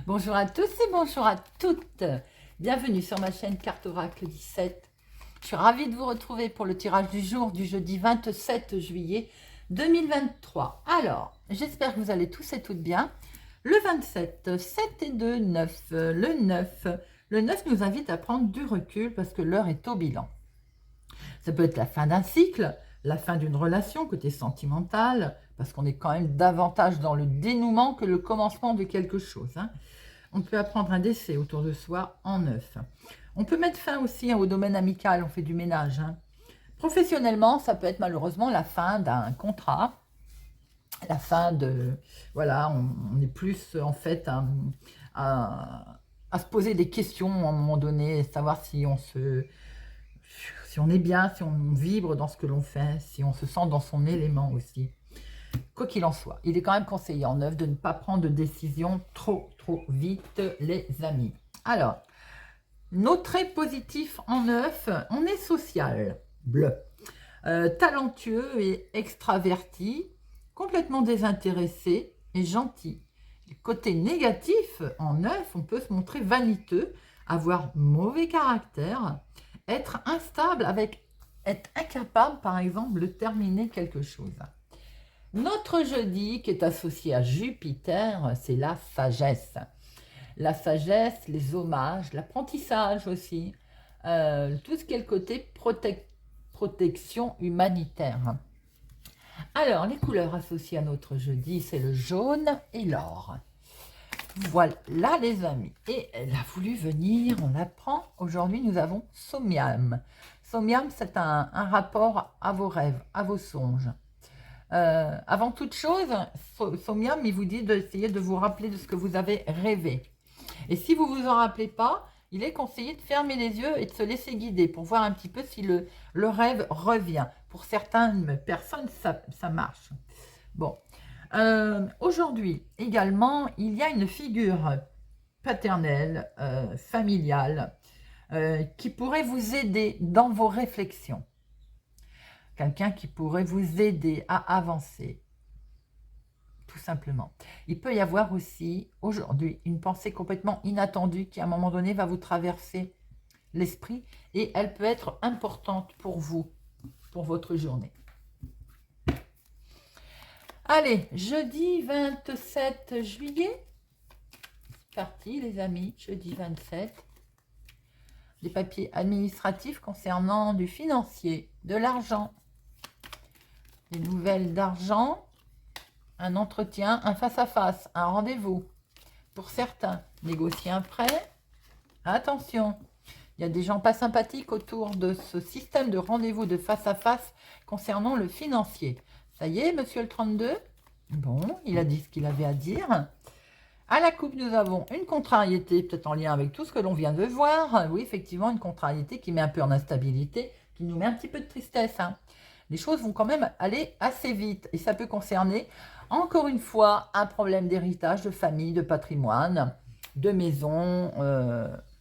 Bonjour à tous et bonjour à toutes. Bienvenue sur ma chaîne Carte Oracle 17. Je suis ravie de vous retrouver pour le tirage du jour du jeudi 27 juillet 2023. Alors, j'espère que vous allez tous et toutes bien. Le 27, 7 et 2, 9. Le 9. Le 9 nous invite à prendre du recul parce que l'heure est au bilan. Ça peut être la fin d'un cycle, la fin d'une relation côté sentimental, parce qu'on est quand même davantage dans le dénouement que le commencement de quelque chose. On peut apprendre un décès autour de soi en neuf. On peut mettre fin aussi au domaine amical, on fait du ménage. Professionnellement, ça peut être malheureusement la fin d'un contrat, la fin de... Voilà, on est plus en fait à se poser des questions à un moment donné, savoir si on est bien, si on vibre dans ce que l'on fait, si on se sent dans son élément aussi. Quoi qu'il en soit, il est quand même conseillé en neuf de ne pas prendre de décision trop vite, les amis. Alors, nos traits positifs en neuf, on est social, bleu, talentueux et extraverti, complètement désintéressé et gentil. Côté négatif, en neuf, on peut se montrer vaniteux, avoir mauvais caractère, être instable, être incapable, par exemple, de terminer quelque chose. Notre jeudi, qui est associé à Jupiter, c'est la sagesse. La sagesse, les hommages, l'apprentissage aussi, tout ce qui est le côté protection humanitaire. Alors, les couleurs associées à notre jeudi, c'est le jaune et l'or. Voilà les amis. Et elle a voulu venir, on l'apprend. Aujourd'hui, nous avons Somyam. Somyam, c'est un rapport à vos rêves, à vos songes. Avant toute chose, Somyam, il vous dit d'essayer de vous rappeler de ce que vous avez rêvé. Et si vous ne vous en rappelez pas, il est conseillé de fermer les yeux et de se laisser guider pour voir un petit peu si le rêve revient. Pour certaines personnes, ça marche. Bon. Aujourd'hui, également, il y a une figure paternelle, familiale, qui pourrait vous aider dans vos réflexions. Quelqu'un qui pourrait vous aider à avancer, tout simplement. Il peut y avoir aussi, aujourd'hui, une pensée complètement inattendue qui, à un moment donné, va vous traverser l'esprit et elle peut être importante pour vous, pour votre journée. Allez, jeudi 27 juillet, c'est parti les amis, jeudi 27. Des papiers administratifs concernant du financier, de l'argent, des nouvelles d'argent, un entretien, un face-à-face, un rendez-vous. Pour certains, négocier un prêt. Attention, il y a des gens pas sympathiques autour de ce système de rendez-vous de face-à-face concernant le financier. Ça y est, monsieur le 32? Bon, il a dit ce qu'il avait à dire. À la coupe, nous avons une contrariété, peut-être en lien avec tout ce que l'on vient de voir. Oui, effectivement, une contrariété qui met un peu en instabilité, qui nous met un petit peu de tristesse. Les choses vont quand même aller assez vite. Et ça peut concerner, encore une fois, un problème d'héritage, de famille, de patrimoine, de maison.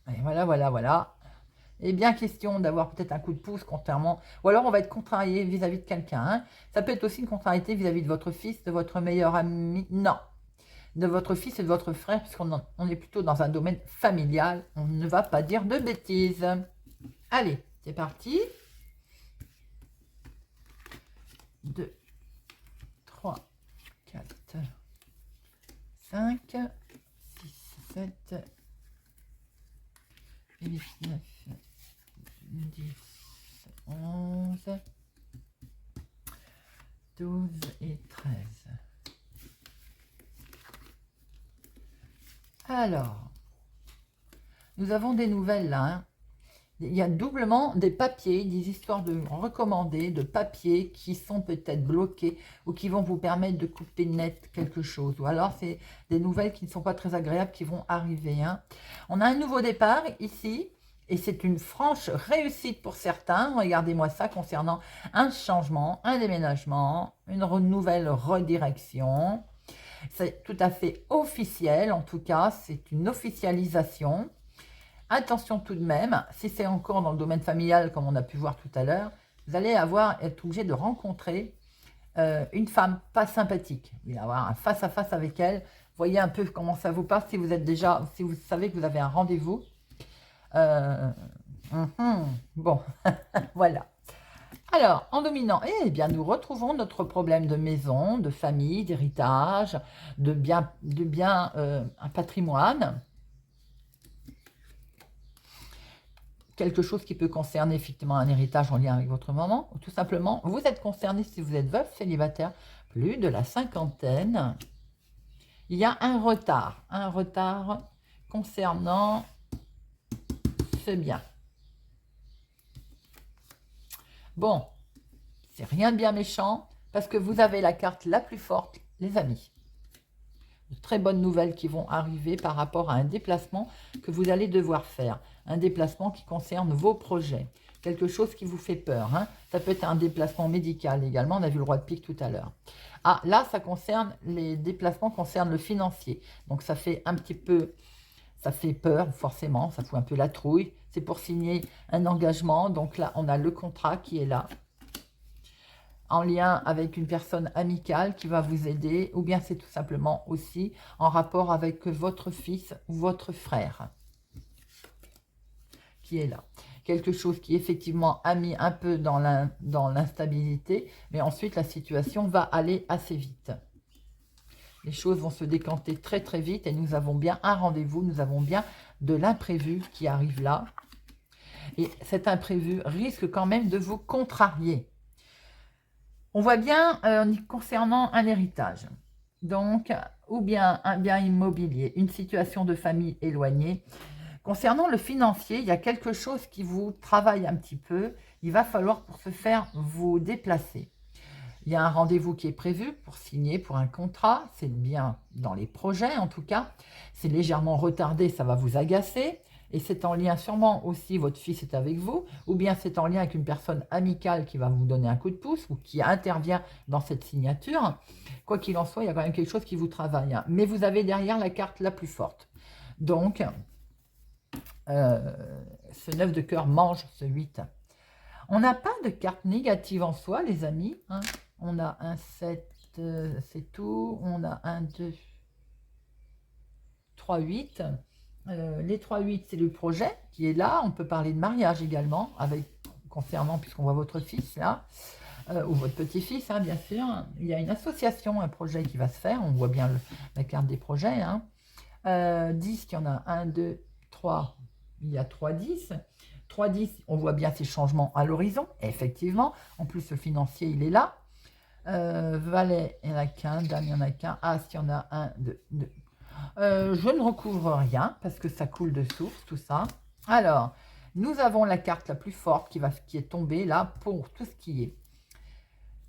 Et voilà. Et bien question d'avoir peut-être un coup de pouce contrairement, ou alors on va être contrarié vis-à-vis de quelqu'un. Ça peut être aussi une contrariété vis-à-vis de votre fils, de votre meilleur ami, non, de votre fils et de votre frère, puisqu'on est plutôt dans un domaine familial, on ne va pas dire de bêtises. Allez, c'est parti. 2, 3, 4, 5, 6, 7, 8, 9, 10, 11, 12 et 13. Alors, nous avons des nouvelles là. Il y a doublement des papiers, des histoires de recommandés, de papiers qui sont peut-être bloqués ou qui vont vous permettre de couper net quelque chose. Ou alors, c'est des nouvelles qui ne sont pas très agréables qui vont arriver. On a un nouveau départ ici. Et c'est une franche réussite pour certains. Regardez-moi ça concernant un changement, un déménagement, une nouvelle redirection. C'est tout à fait officiel, en tout cas, c'est une officialisation. Attention tout de même, si c'est encore dans le domaine familial, comme on a pu voir tout à l'heure, vous allez être obligé de rencontrer une femme pas sympathique. Vous allez avoir un face-à-face avec elle. Voyez un peu comment ça vous passe si vous êtes déjà, si vous savez que vous avez un rendez-vous. Bon, voilà. Alors, en dominant, eh bien, nous retrouvons notre problème de maison, de famille, d'héritage, de bien un patrimoine. Quelque chose qui peut concerner effectivement un héritage en lien avec votre maman. Ou tout simplement, vous êtes concerné si vous êtes veuf, célibataire, plus de la cinquantaine. Il y a un retard concernant ce bien. Bon, c'est rien de bien méchant, parce que vous avez la carte la plus forte, les amis. De très bonnes nouvelles qui vont arriver par rapport à un déplacement que vous allez devoir faire. Un déplacement qui concerne vos projets. Quelque chose qui vous fait peur. Hein. Ça peut être un déplacement médical également. On a vu le roi de pique tout à l'heure. Ah, là, ça concerne, les déplacements concernent le financier. Donc, ça fait un petit peu, ça fait peur, forcément. Ça fout un peu la trouille. C'est pour signer un engagement. Donc là, on a le contrat qui est là, en lien avec une personne amicale qui va vous aider, ou bien c'est tout simplement aussi en rapport avec votre fils ou votre frère qui est là. Quelque chose qui effectivement a mis un peu dans l'instabilité, mais ensuite la situation va aller assez vite. Les choses vont se décanter très très vite et nous avons bien un rendez-vous, nous avons bien de l'imprévu qui arrive là. Et cet imprévu risque quand même de vous contrarier. On voit bien concernant un héritage, donc, ou bien un bien immobilier, une situation de famille éloignée. Concernant le financier, il y a quelque chose qui vous travaille un petit peu. Il va falloir pour ce faire vous déplacer. Il y a un rendez-vous qui est prévu pour signer pour un contrat. C'est bien dans les projets en tout cas. C'est légèrement retardé, ça va vous agacer. Et c'est en lien sûrement aussi, votre fils est avec vous, ou bien c'est en lien avec une personne amicale qui va vous donner un coup de pouce ou qui intervient dans cette signature. Quoi qu'il en soit, il y a quand même quelque chose qui vous travaille. Hein. Mais vous avez derrière la carte la plus forte. Donc, ce 9 de cœur mange ce 8. On n'a pas de carte négative en soi, les amis. Hein. On a un 7, c'est tout. On a un 2, 3, 8. Les 3-8, c'est le projet qui est là. On peut parler de mariage également, concernant, puisqu'on voit votre fils là, ou votre petit-fils, hein, bien sûr. Il y a une association, un projet qui va se faire. On voit bien la carte des projets. Hein. 10, il y en a 1, 2, 3. Il y a 3, 10. 3, 10, on voit bien ces changements à l'horizon, effectivement. En plus, le financier, il est là. Valet, il n'y en a qu'un. Dame, il n'y en a qu'un. As, il y en a 1, 2, 2. Je ne recouvre rien parce que ça coule de source, tout ça. Alors, nous avons la carte la plus forte qui est tombée là pour tout ce qui est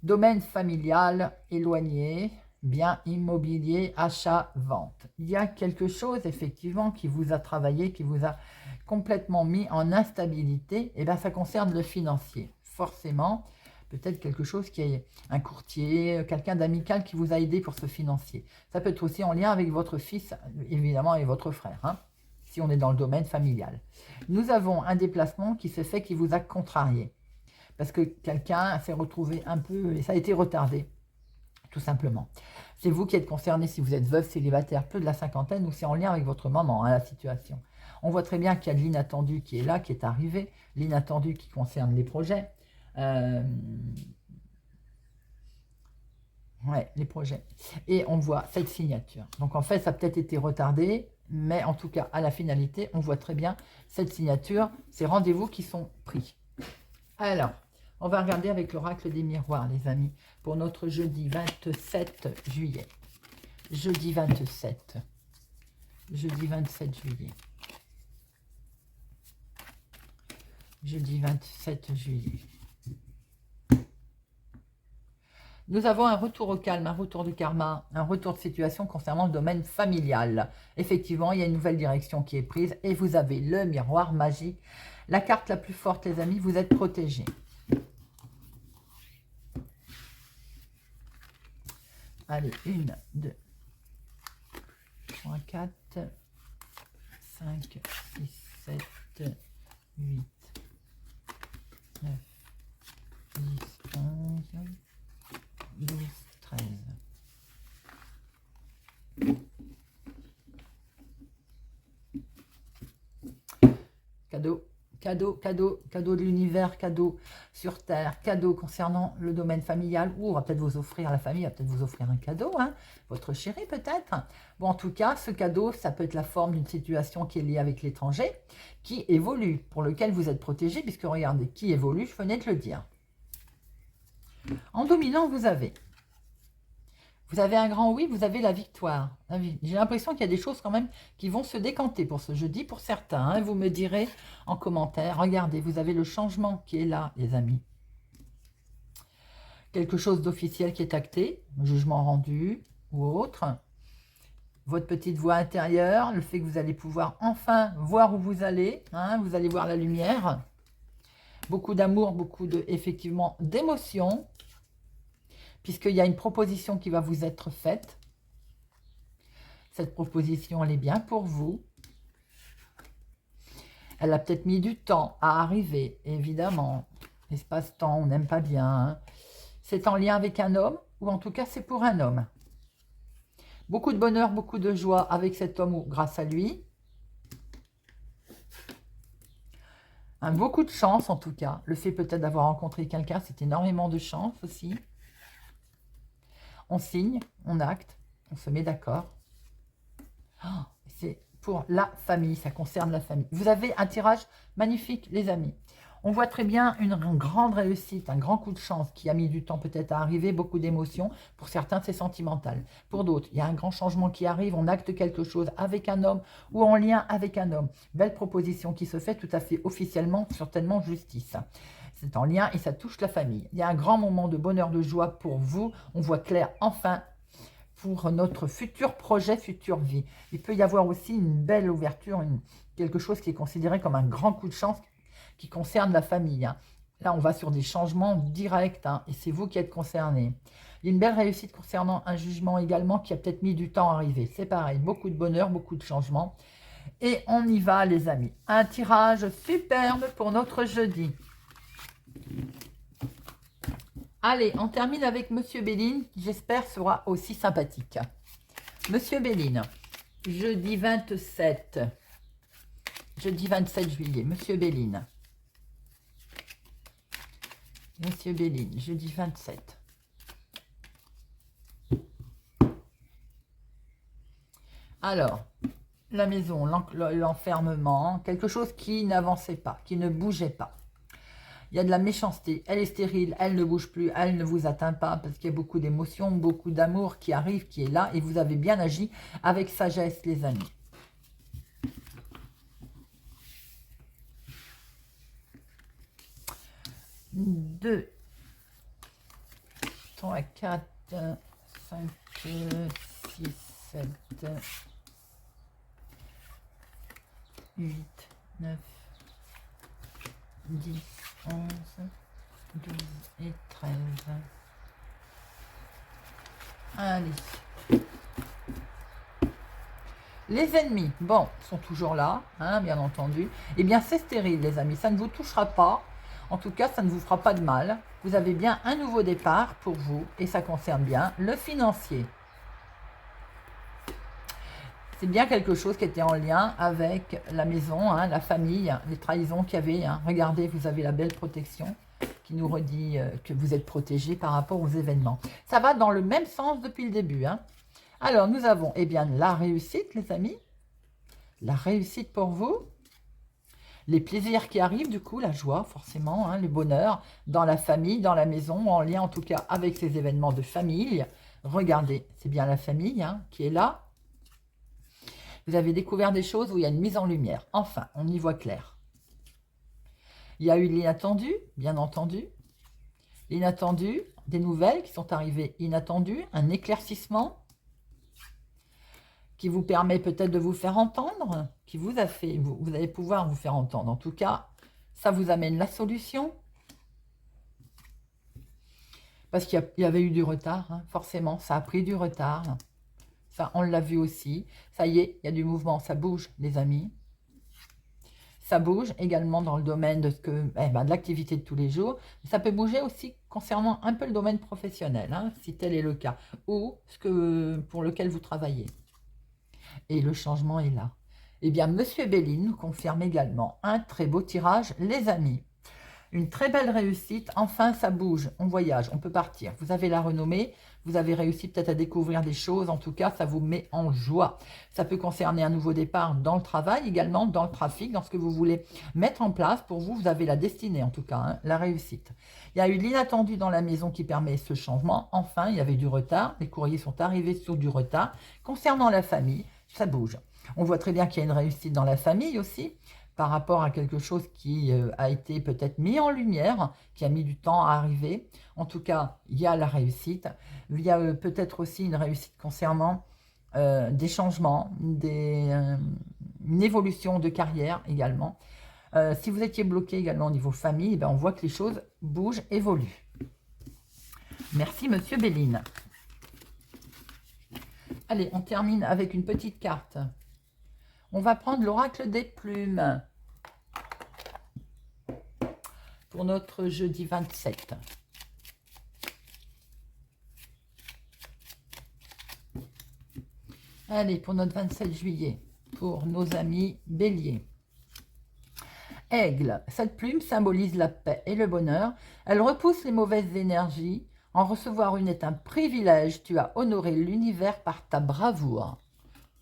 domaine familial, éloigné, bien immobilier, achat, vente. Il y a quelque chose effectivement qui vous a travaillé, qui vous a complètement mis en instabilité. Et bien, ça concerne le financier, forcément. Peut-être quelque chose qui est un courtier, quelqu'un d'amical qui vous a aidé pour ce financier. Ça peut être aussi en lien avec votre fils, évidemment, et votre frère, hein, si on est dans le domaine familial. Nous avons un déplacement qui s'est fait, qui vous a contrarié. Parce que quelqu'un s'est retrouvé un peu, et ça a été retardé, tout simplement. C'est vous qui êtes concerné si vous êtes veuve, célibataire, peu de la cinquantaine, ou c'est en lien avec votre maman, hein, la situation. On voit très bien qu'il y a de l'inattendu qui est là, qui est arrivé, l'inattendu qui concerne les projets. Ouais, les projets. Et on voit cette signature. Donc en fait, ça a peut-être été retardé, mais en tout cas, à la finalité, on voit très bien cette signature, ces rendez-vous qui sont pris. Alors, on va regarder avec l'oracle des miroirs, les amis, pour notre jeudi 27 juillet. Jeudi 27. Jeudi 27 juillet. Jeudi 27 juillet. Nous avons un retour au calme, un retour du karma, un retour de situation concernant le domaine familial. Effectivement, il y a une nouvelle direction qui est prise et vous avez le miroir magique. La carte la plus forte, les amis, vous êtes protégés. Allez, 1, 2, 3, 4, 5, 6, 7, 8, 9, 10, 11... 12, 13. Cadeau, cadeau, cadeau de l'univers, cadeau sur Terre, cadeau concernant le domaine familial, ou on va peut-être vous offrir, la famille va peut-être vous offrir un cadeau, hein, votre chéri peut-être. Bon, en tout cas, ce cadeau, ça peut être la forme d'une situation qui est liée avec l'étranger, qui évolue, pour lequel vous êtes protégé, puisque regardez, qui évolue, je venais de le dire. En dominant, vous avez un grand oui, vous avez la victoire. J'ai l'impression qu'il y a des choses quand même qui vont se décanter pour ce jeudi, pour certains. Hein. Vous me direz en commentaire, regardez, vous avez le changement qui est là, les amis. Quelque chose d'officiel qui est acté, jugement rendu ou autre. Votre petite voix intérieure, le fait que vous allez pouvoir enfin voir où vous allez. Hein, vous allez voir la lumière. Beaucoup d'amour, beaucoup effectivement d'émotions. Puisqu'il y a une proposition qui va vous être faite. Cette proposition, elle est bien pour vous. Elle a peut-être mis du temps à arriver, évidemment. Espace-temps, on n'aime pas bien. Hein. C'est en lien avec un homme, ou en tout cas, c'est pour un homme. Beaucoup de bonheur, beaucoup de joie avec cet homme ou grâce à lui. Beaucoup de chance, en tout cas. Le fait peut-être d'avoir rencontré quelqu'un, c'est énormément de chance aussi. On signe, on acte, on se met d'accord. Oh, c'est pour la famille, ça concerne la famille. Vous avez un tirage magnifique, les amis. On voit très bien une grande réussite, un grand coup de chance qui a mis du temps peut-être à arriver, beaucoup d'émotions. Pour certains, c'est sentimental. Pour d'autres, il y a un grand changement qui arrive, on acte quelque chose avec un homme ou en lien avec un homme. Belle proposition qui se fait tout à fait officiellement, certainement justice. C'est en lien et ça touche la famille. Il y a un grand moment de bonheur, de joie pour vous. On voit clair enfin pour notre futur projet, future vie. Il peut y avoir aussi une belle ouverture, quelque chose qui est considéré comme un grand coup de chance qui concerne la famille. Hein. Là, on va sur des changements directs hein, et c'est vous qui êtes concernés. Il y a une belle réussite concernant un jugement également qui a peut-être mis du temps à arriver. C'est pareil, beaucoup de bonheur, beaucoup de changements. Et on y va les amis. Un tirage superbe pour notre jeudi. Allez, on termine avec Monsieur Béline, qui j'espère sera aussi sympathique. Monsieur Béline, jeudi 27 juillet, Monsieur Béline. Monsieur Béline, jeudi 27. Alors, la maison, l'enfermement, quelque chose qui n'avançait pas, qui ne bougeait pas. Il y a de la méchanceté, elle est stérile, elle ne bouge plus, elle ne vous atteint pas parce qu'il y a beaucoup d'émotions, beaucoup d'amour qui arrive, qui est là et vous avez bien agi avec sagesse les amis. Deux, 3, 4, 5, 6, 7, 8, 9, 10, 11, 12 et 13. Allez. Les ennemis, bon, sont toujours là, hein, bien entendu. Eh bien, c'est stérile, les amis. Ça ne vous touchera pas. En tout cas, ça ne vous fera pas de mal. Vous avez bien un nouveau départ pour vous. Et ça concerne bien le financier. C'est bien quelque chose qui était en lien avec la maison, hein, la famille, les trahisons qu'il y avait. Hein. Regardez, vous avez la belle protection qui nous redit que vous êtes protégé par rapport aux événements. Ça va dans le même sens depuis le début. Hein. Alors, nous avons eh bien, la réussite, les amis. La réussite pour vous. Les plaisirs qui arrivent, du coup, la joie, forcément, hein, le bonheur dans la famille, dans la maison, en lien en tout cas avec ces événements de famille. Regardez, c'est bien la famille hein, qui est là. Vous avez découvert des choses où il y a une mise en lumière. Enfin, on y voit clair. Il y a eu l'inattendu, bien entendu. L'inattendu, des nouvelles qui sont arrivées inattendues, un éclaircissement qui vous permet peut-être de vous faire entendre, qui vous a fait, vous allez pouvoir vous faire entendre. En tout cas, ça vous amène la solution. Parce qu'il y avait eu du retard, hein, forcément, ça a pris du retard. Ça, on l'a vu aussi. Ça y est, il y a du mouvement, ça bouge, les amis. Ça bouge également dans le domaine de, de l'activité de tous les jours. Ça peut bouger aussi concernant un peu le domaine professionnel, hein, si tel est le cas, ou pour lequel vous travaillez. Et le changement est là. Eh bien, Monsieur Béline nous confirme également un très beau tirage, les amis. Une très belle réussite, enfin ça bouge, on voyage, on peut partir. Vous avez la renommée, vous avez réussi peut-être à découvrir des choses, en tout cas ça vous met en joie. Ça peut concerner un nouveau départ dans le travail également, dans le trafic, dans ce que vous voulez mettre en place. Pour vous, vous avez la destinée en tout cas, hein, la réussite. Il y a eu l'inattendu dans la maison qui permet ce changement. Enfin, il y avait du retard, les courriers sont arrivés sur du retard. Concernant la famille, ça bouge. On voit très bien qu'il y a une réussite dans la famille aussi, par rapport à quelque chose qui a été peut-être mis en lumière, qui a mis du temps à arriver. En tout cas, il y a la réussite. Il y a peut-être aussi une réussite concernant des changements, une évolution de carrière également. Si vous étiez bloqué également au niveau famille, on voit que les choses bougent, évoluent. Merci, Monsieur Béline. Allez, on termine avec une petite carte. On va prendre l'oracle des plumes pour notre jeudi 27. Allez, pour notre 27 juillet, pour nos amis béliers. Aigle, cette plume symbolise la paix et le bonheur. Elle repousse les mauvaises énergies. En recevoir une est un privilège. Tu as honoré l'univers par ta bravoure.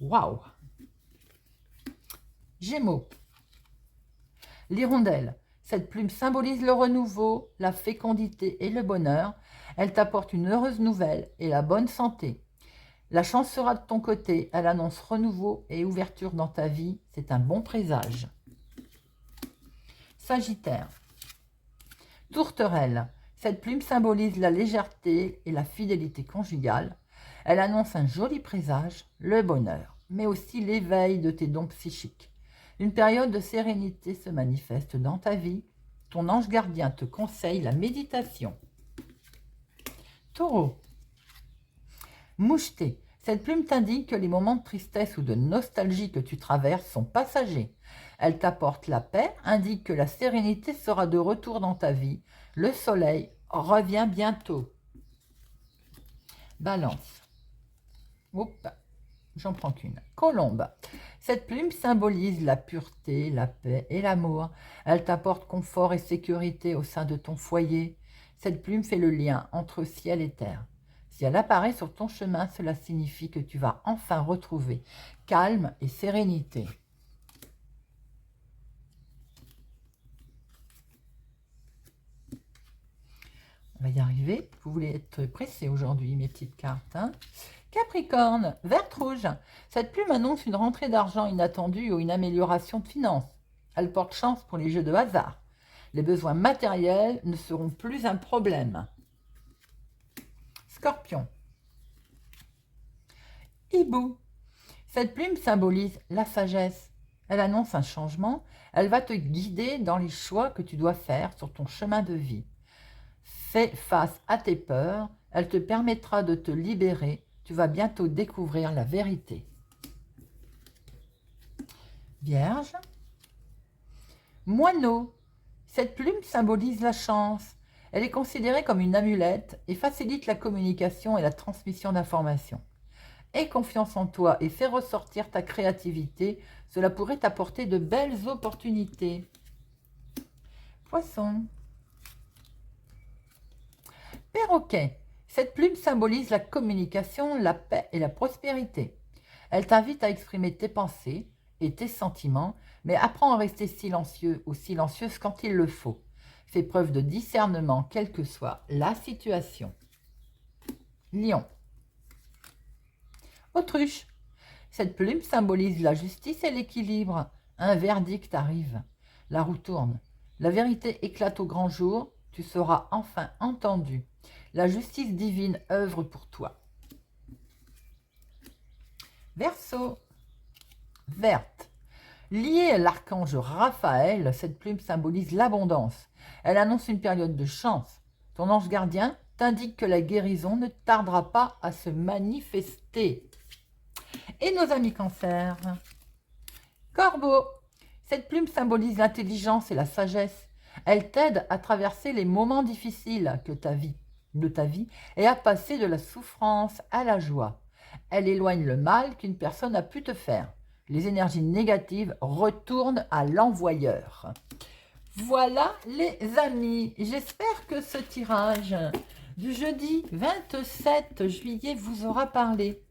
Waouh! Gémeaux. L'hirondelle. Cette plume symbolise le renouveau, la fécondité et le bonheur. Elle t'apporte une heureuse nouvelle et la bonne santé. La chance sera de ton côté. Elle annonce renouveau et ouverture dans ta vie. C'est un bon présage. Sagittaire. Tourterelle. Cette plume symbolise la légèreté et la fidélité conjugale. Elle annonce un joli présage, le bonheur, mais aussi l'éveil de tes dons psychiques. Une période de sérénité se manifeste dans ta vie. Ton ange gardien te conseille la méditation. Taureau. Moucheté. Cette plume t'indique que les moments de tristesse ou de nostalgie que tu traverses sont passagers. Elle t'apporte la paix, indique que la sérénité sera de retour dans ta vie. Le soleil revient bientôt. Balance. Oups. J'en prends qu'une. Colombe. Cette plume symbolise la pureté, la paix et l'amour. Elle t'apporte confort et sécurité au sein de ton foyer. Cette plume fait le lien entre ciel et terre. Si elle apparaît sur ton chemin, cela signifie que tu vas enfin retrouver calme et sérénité. On va y arriver. Vous voulez être pressés aujourd'hui, mes petites cartes, hein? Capricorne, verte rouge. Cette plume annonce une rentrée d'argent inattendue ou une amélioration de finances. Elle porte chance pour les jeux de hasard. Les besoins matériels ne seront plus un problème. Scorpion. Hibou. Cette plume symbolise la sagesse. Elle annonce un changement. Elle va te guider dans les choix que tu dois faire sur ton chemin de vie. Fais face à tes peurs. Elle te permettra de te libérer. Tu vas bientôt découvrir la vérité. Vierge. Moineau. Cette plume symbolise la chance. Elle est considérée comme une amulette et facilite la communication et la transmission d'informations. Aie confiance en toi et fais ressortir ta créativité. Cela pourrait t'apporter de belles opportunités. Poisson. Perroquet. Cette plume symbolise la communication, la paix et la prospérité. Elle t'invite à exprimer tes pensées et tes sentiments, mais apprends à rester silencieux ou silencieuse quand il le faut. Fais preuve de discernement, quelle que soit la situation. Lion. Autruche. Cette plume symbolise la justice et l'équilibre. Un verdict arrive. La roue tourne. La vérité éclate au grand jour. Tu seras enfin entendu. La justice divine œuvre pour toi. Verseau. Verte. Liée à l'archange Raphaël, cette plume symbolise l'abondance. Elle annonce une période de chance. Ton ange gardien t'indique que la guérison ne tardera pas à se manifester. Et nos amis Cancer. Corbeau. Cette plume symbolise l'intelligence et la sagesse. Elle t'aide à traverser les moments difficiles de ta vie et à passer de la souffrance à la joie. Elle éloigne le mal qu'une personne a pu te faire. les énergies négatives retournent à l'envoyeur. Voilà les amis, j'espère que ce tirage du jeudi 27 juillet vous aura parlé,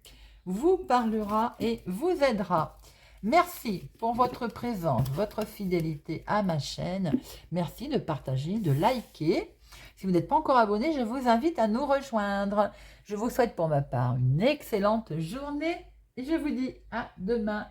vous parlera et vous aidera. Merci pour votre présence, votre fidélité à ma chaîne. Merci de partager, de liker. Si vous n'êtes pas encore abonné, je vous invite à nous rejoindre. Je vous souhaite pour ma part une excellente journée et je vous dis à demain.